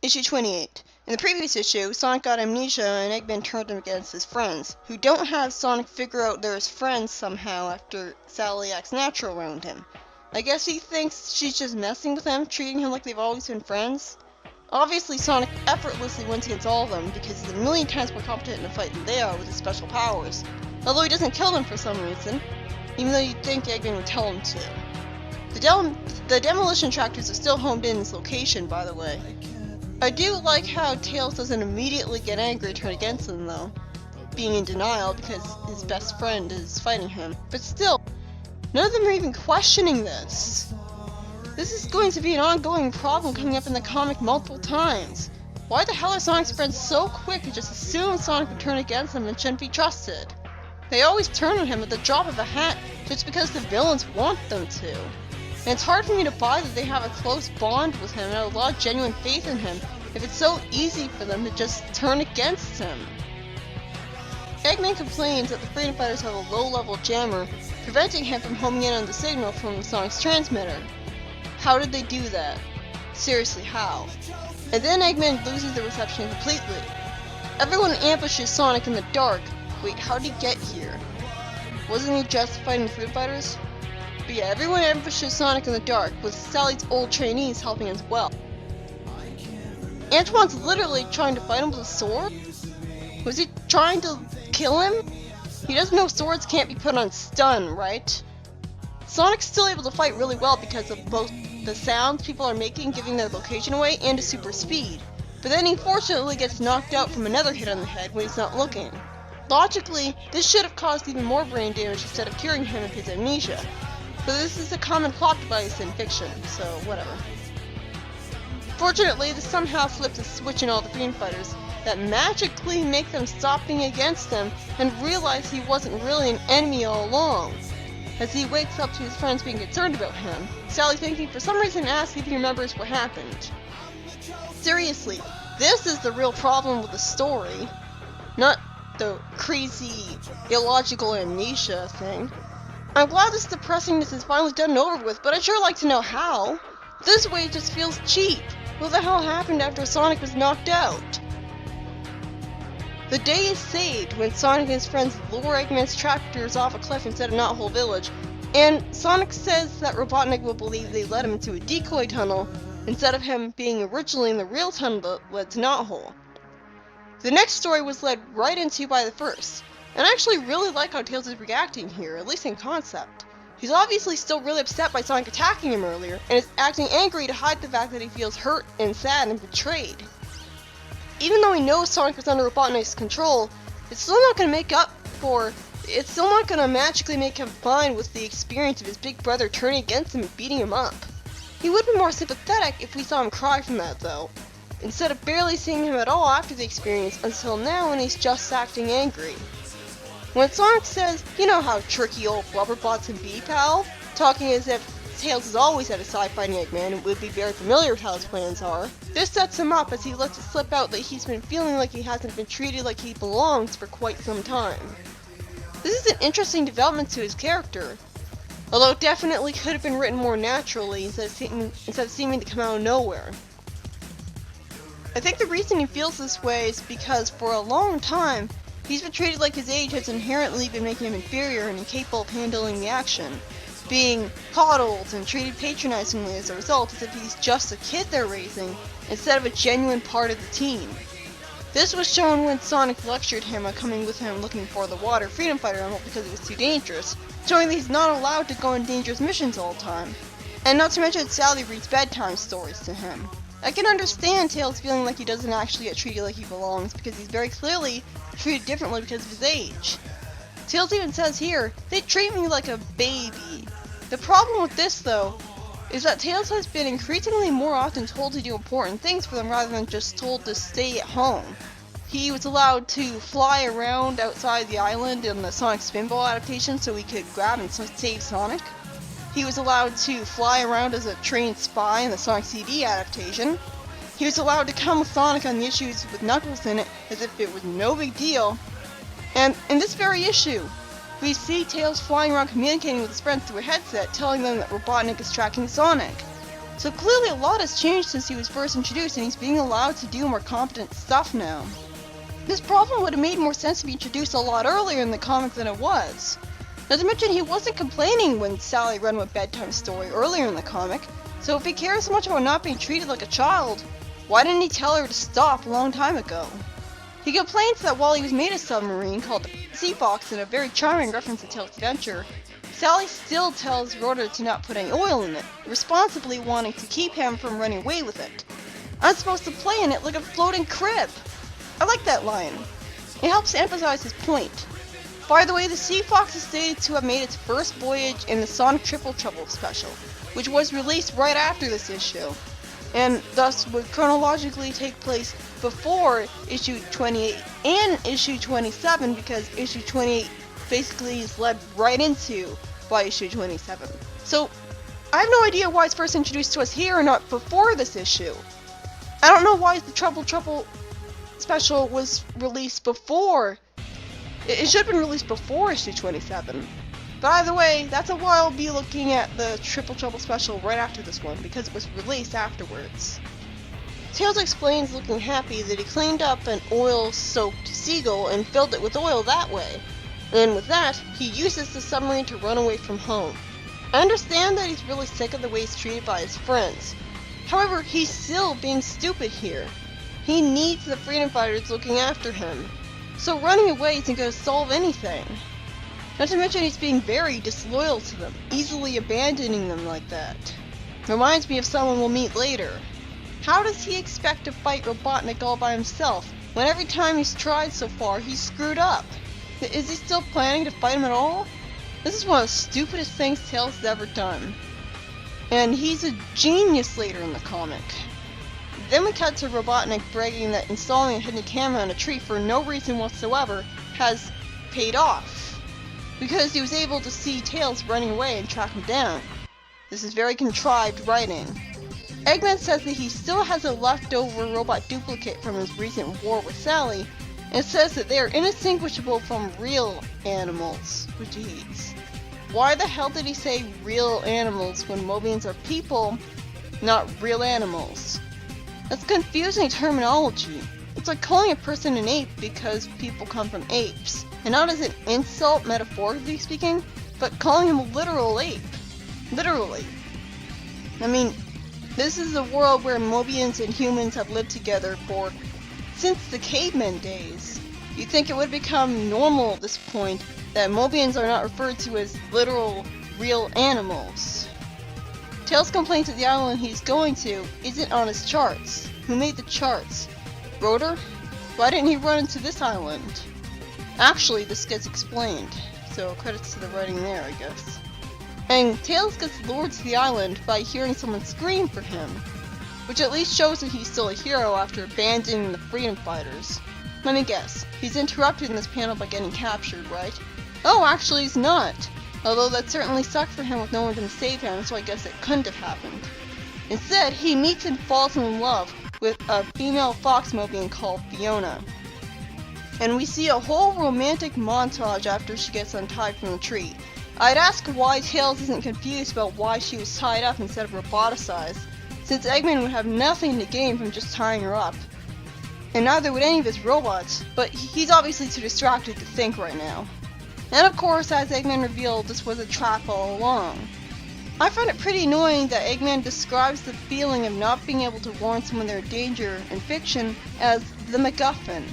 Issue 28. In the previous issue, Sonic got amnesia and Eggman turned him against his friends, who don't have Sonic figure out they're his friends somehow after Sally acts natural around him. I guess he thinks she's just messing with him, treating him like they've always been friends. Obviously, Sonic effortlessly wins against all of them because he's a million times more competent in a fight than they are with his special powers. Although he doesn't kill them for some reason, even though you'd think Eggman would tell him to. The demolition tractors are still homed in this location, by the way. I do like how Tails doesn't immediately get angry and turn against them, though, being in denial because his best friend is fighting him. But still, none of them are even questioning this. This is going to be an ongoing problem coming up in the comic multiple times. Why the hell are Sonic's friends so quick to just assume Sonic would turn against them and shouldn't be trusted? They always turn on him at the drop of a hat just because the villains want them to. And it's hard for me to buy that they have a close bond with him and a lot of genuine faith in him if it's so easy for them to just turn against him. Eggman complains that the Freedom Fighters have a low-level jammer, preventing him from homing in on the signal from Sonic's transmitter. How did they do that? Seriously, how? And then Eggman loses the reception completely. Everyone ambushes Sonic in the dark. Wait, how did he get here? Wasn't he just fighting the Freedom Fighters? But yeah, everyone ambushes Sonic in the dark, with Sally's old trainees helping as well. Antoine's literally trying to fight him with a sword? Was he trying to kill him? He doesn't know swords can't be put on stun, right? Sonic's still able to fight really well because of both the sounds people are making giving their location away and his super speed. But then he fortunately gets knocked out from another hit on the head when he's not looking. Logically, this should have caused even more brain damage instead of curing him of his amnesia. But this is a common plot device in fiction, so whatever. Fortunately, this somehow flips a switch in all the Freedom Fighters that magically make them stop being against him and realize he wasn't really an enemy all along. As he wakes up to his friends being concerned about him, Sally thinking for some reason asks if he remembers what happened. Seriously, this is the real problem with the story, not the crazy, illogical amnesia thing. I'm glad this depressingness is finally done and over with, but I'd sure like to know how. This way it just feels cheap. What the hell happened after Sonic was knocked out? The day is saved when Sonic and his friends lure Eggman's tractors off a cliff instead of Knothole Village, and Sonic says that Robotnik will believe they led him into a decoy tunnel instead of him being originally in the real tunnel that led to Knothole. The next story was led right into by the first. And I actually really like how Tails is reacting here, at least in concept. He's obviously still really upset by Sonic attacking him earlier, and is acting angry to hide the fact that he feels hurt and sad and betrayed. Even though he knows Sonic was under Robotnik's control, it's still not going to magically make him fine with the experience of his big brother turning against him and beating him up. He would be more sympathetic if we saw him cry from that though, instead of barely seeing him at all after the experience until now when he's just acting angry. When Sonic says, "You know how tricky old Rubberbots can be, pal," talking as if Tails has always had a side fighting Eggman and would be very familiar with how his plans are, this sets him up as he lets it slip out that he's been feeling like he hasn't been treated like he belongs for quite some time. This is an interesting development to his character, although it definitely could have been written more naturally instead of seeming to come out of nowhere. I think the reason he feels this way is because for a long time, he's been treated like his age has inherently been making him inferior and incapable of handling the action, being coddled and treated patronizingly as a result, as if he's just a kid they're raising, instead of a genuine part of the team. This was shown when Sonic lectured him on coming with him looking for the Water Freedom Fighter Emerald because it was too dangerous, showing that he's not allowed to go on dangerous missions all the time. And not to mention Sally reads bedtime stories to him. I can understand Tails feeling like he doesn't actually get treated like he belongs because he's very clearly treated differently because of his age. Tails even says here, "They treat me like a baby." The problem with this though, is that Tails has been increasingly more often told to do important things for them rather than just told to stay at home. He was allowed to fly around outside the island in the Sonic Spinball adaptation so he could grab and save Sonic. He was allowed to fly around as a trained spy in the Sonic CD adaptation. He was allowed to come with Sonic on the issues with Knuckles in it as if it was no big deal. And in this very issue, we see Tails flying around communicating with his friends through a headset, telling them that Robotnik is tracking Sonic. So clearly a lot has changed since he was first introduced, and he's being allowed to do more competent stuff now. This problem would have made more sense to be introduced a lot earlier in the comic than it was. Not to mention, he wasn't complaining when Sally read him a bedtime story earlier in the comic, so if he cares so much about not being treated like a child, why didn't he tell her to stop a long time ago? He complains that while he was made a submarine called the Sea Fox in a very charming reference to Tails' adventure, Sally still tells Rhoda to not put any oil in it, responsibly wanting to keep him from running away with it. I'm supposed to play in it like a floating crib. I like that line. It helps emphasize his point. By the way, the Sea Fox is stated to have made its first voyage in the Sonic Triple Trouble special, which was released right after this issue, and thus would chronologically take place before issue 28 and issue 27, because issue 28 basically is led right into by issue 27. So, I have no idea why it's first introduced to us here and not before this issue. I don't know why the Trouble special was released before. It should have been released before issue 27. But either way, that's why I'll be looking at the Triple Trouble special right after this one, because it was released afterwards. Tails explains, looking happy, that he cleaned up an oil-soaked seagull and filled it with oil that way. And with that, he uses the submarine to run away from home. I understand that he's really sick of the way he's treated by his friends. However, he's still being stupid here. He needs the freedom fighters looking after him. So running away isn't going to solve anything. Not to mention he's being very disloyal to them, easily abandoning them like that. Reminds me of someone we'll meet later. How does he expect to fight Robotnik all by himself, when every time he's tried so far, he's screwed up? Is he still planning to fight him at all? This is one of the stupidest things Tails has ever done. And he's a genius later in the comic. Then we cut to Robotnik bragging that installing a hidden camera on a tree for no reason whatsoever has paid off, because he was able to see Tails running away and track him down. This is very contrived writing. Eggman says that he still has a leftover robot duplicate from his recent war with Sally, and says that they are indistinguishable from real animals, which he hates. Why the hell did he say real animals when Mobians are people, not real animals? That's confusing terminology. It's like calling a person an ape because people come from apes, and not as an insult metaphorically speaking, but calling him a literal ape. Literally. I mean, this is a world where Mobians and humans have lived together since the caveman days. You'd think it would become normal at this point that Mobians are not referred to as literal, real animals. Tails complains that the island he's going to isn't on his charts. Who made the charts? Rotor? Why didn't he run into this island? Actually, this gets explained, so credits to the writing there, I guess. And Tails gets lured to the island by hearing someone scream for him, which at least shows that he's still a hero after abandoning the freedom fighters. Let me guess, he's interrupted in this panel by getting captured, right? Oh, actually he's not. Although that certainly sucked for him with no one to save him, so I guess it couldn't have happened. Instead, he meets and falls in love with a female fox Mobian called Fiona. And we see a whole romantic montage after she gets untied from the tree. I'd ask why Tails isn't confused about why she was tied up instead of roboticized, since Eggman would have nothing to gain from just tying her up. And neither would any of his robots, but he's obviously too distracted to think right now. And of course, as Eggman revealed, this was a trap all along. I find it pretty annoying that Eggman describes the feeling of not being able to warn someone they're in danger in fiction as the MacGuffin.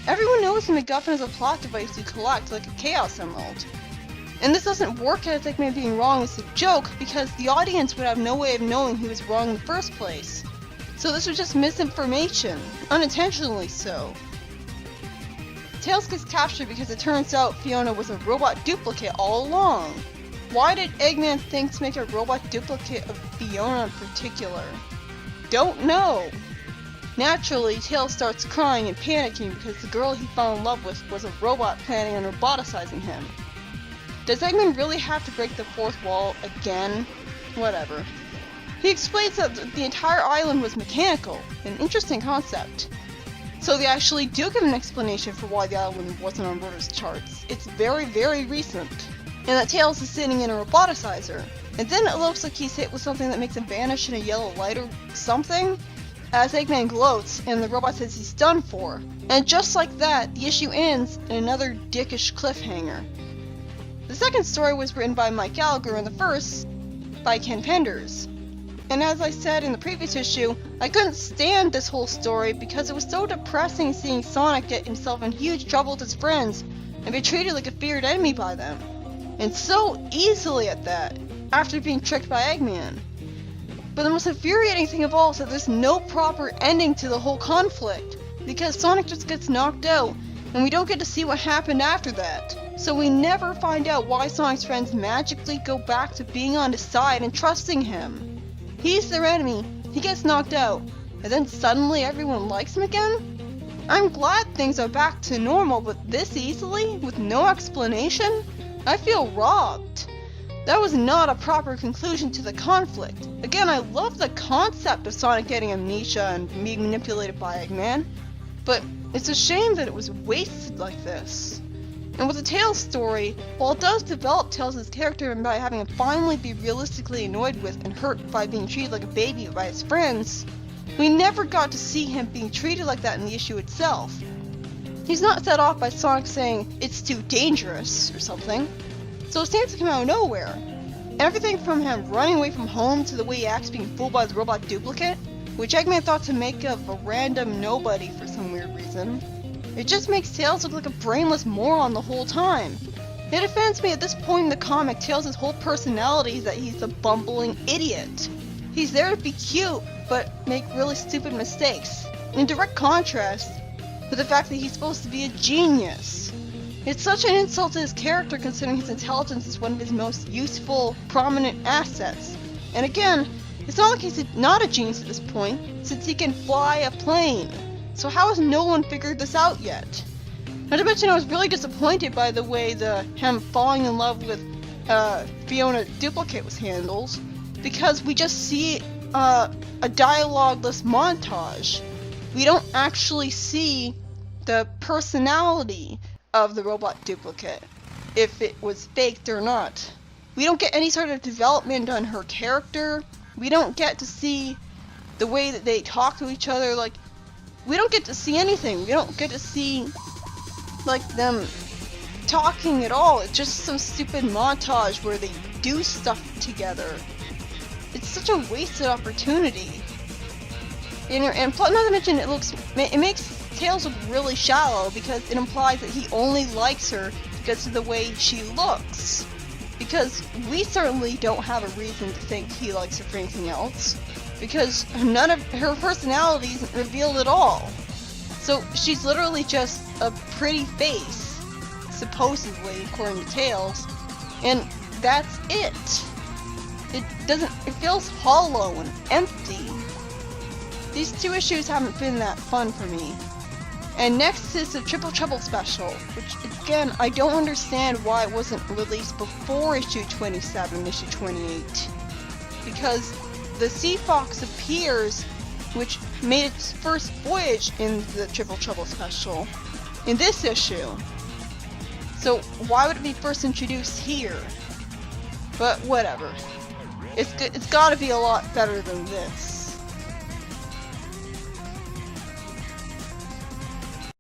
Everyone knows the MacGuffin is a plot device you collect like a Chaos Emerald. And this doesn't work as Eggman being wrong is a joke, because the audience would have no way of knowing he was wrong in the first place. So this was just misinformation, unintentionally so. Tails gets captured because it turns out Fiona was a robot duplicate all along. Why did Eggman think to make a robot duplicate of Fiona in particular? Don't know. Naturally, Tails starts crying and panicking because the girl he fell in love with was a robot planning on roboticizing him. Does Eggman really have to break the fourth wall again? Whatever. He explains that the entire island was mechanical, an interesting concept. So they actually do give an explanation for why the island wasn't on Rotor's charts. It's very, very recent. And that Tails is sitting in a roboticizer. and then it looks like he's hit with something that makes him vanish in a yellow light or something, as Eggman gloats and the robot says he's done for. And just like that, the issue ends in another dickish cliffhanger. The second story was written by Mike Gallagher and the first by Ken Penders. And as I said in the previous issue, I couldn't stand this whole story because it was so depressing seeing Sonic get himself in huge trouble with his friends and be treated like a feared enemy by them. And so easily at that, after being tricked by Eggman. But the most infuriating thing of all is that there's no proper ending to the whole conflict, because Sonic just gets knocked out, and we don't get to see what happened after that. So we never find out why Sonic's friends magically go back to being on his side and trusting him. He's their enemy, he gets knocked out, and then suddenly everyone likes him again? I'm glad things are back to normal, but this easily, with no explanation? I feel robbed. That was not a proper conclusion to the conflict. Again, I love the concept of Sonic getting amnesia and being manipulated by Eggman, but it's a shame that it was wasted like this. And with the Tails story, while it does develop Tails' character by having him finally be realistically annoyed with and hurt by being treated like a baby by his friends, we never got to see him being treated like that in the issue itself. He's not set off by Sonic saying, "It's too dangerous," or something, so it seems to come out of nowhere. Everything from him running away from home to the way he acts being fooled by the robot duplicate, which Eggman thought to make of a random nobody for some weird reason. It just makes Tails look like a brainless moron the whole time. It offends me at this point in the comic, Tails' whole personality is that he's a bumbling idiot. He's there to be cute, but make really stupid mistakes, in direct contrast with the fact that he's supposed to be a genius. It's such an insult to his character considering his intelligence is one of his most useful, prominent assets. And again, it's not like he's not a genius at this point, since he can fly a plane. So how has no one figured this out yet? Not to mention I was really disappointed by the way him falling in love with Fiona Duplicate was handled, because we just see a dialogueless montage. We don't actually see the personality of the robot duplicate, if it was faked or not. We don't get any sort of development on her character. We don't get to see the way that they talk to each other. Like, we don't get to see anything. We don't get to see, like, them talking at all. It's just some stupid montage where they do stuff together. It's such a wasted opportunity. And not to mention, it makes Tails look really shallow because it implies that he only likes her because of the way she looks. Because we certainly don't have a reason to think he likes her for anything else, because none of her personality isn't revealed at all. So she's literally just a pretty face, supposedly, according to Tails, and that's it. It feels hollow and empty. These two issues haven't been that fun for me. And next is the Triple Trouble special, which again, I don't understand why it wasn't released before issue 27, issue 28. Because the Sea Fox appears, which made its first voyage in the Triple Trouble special, in this issue. So why would it be first introduced here? But whatever. It's gotta be a lot better than this.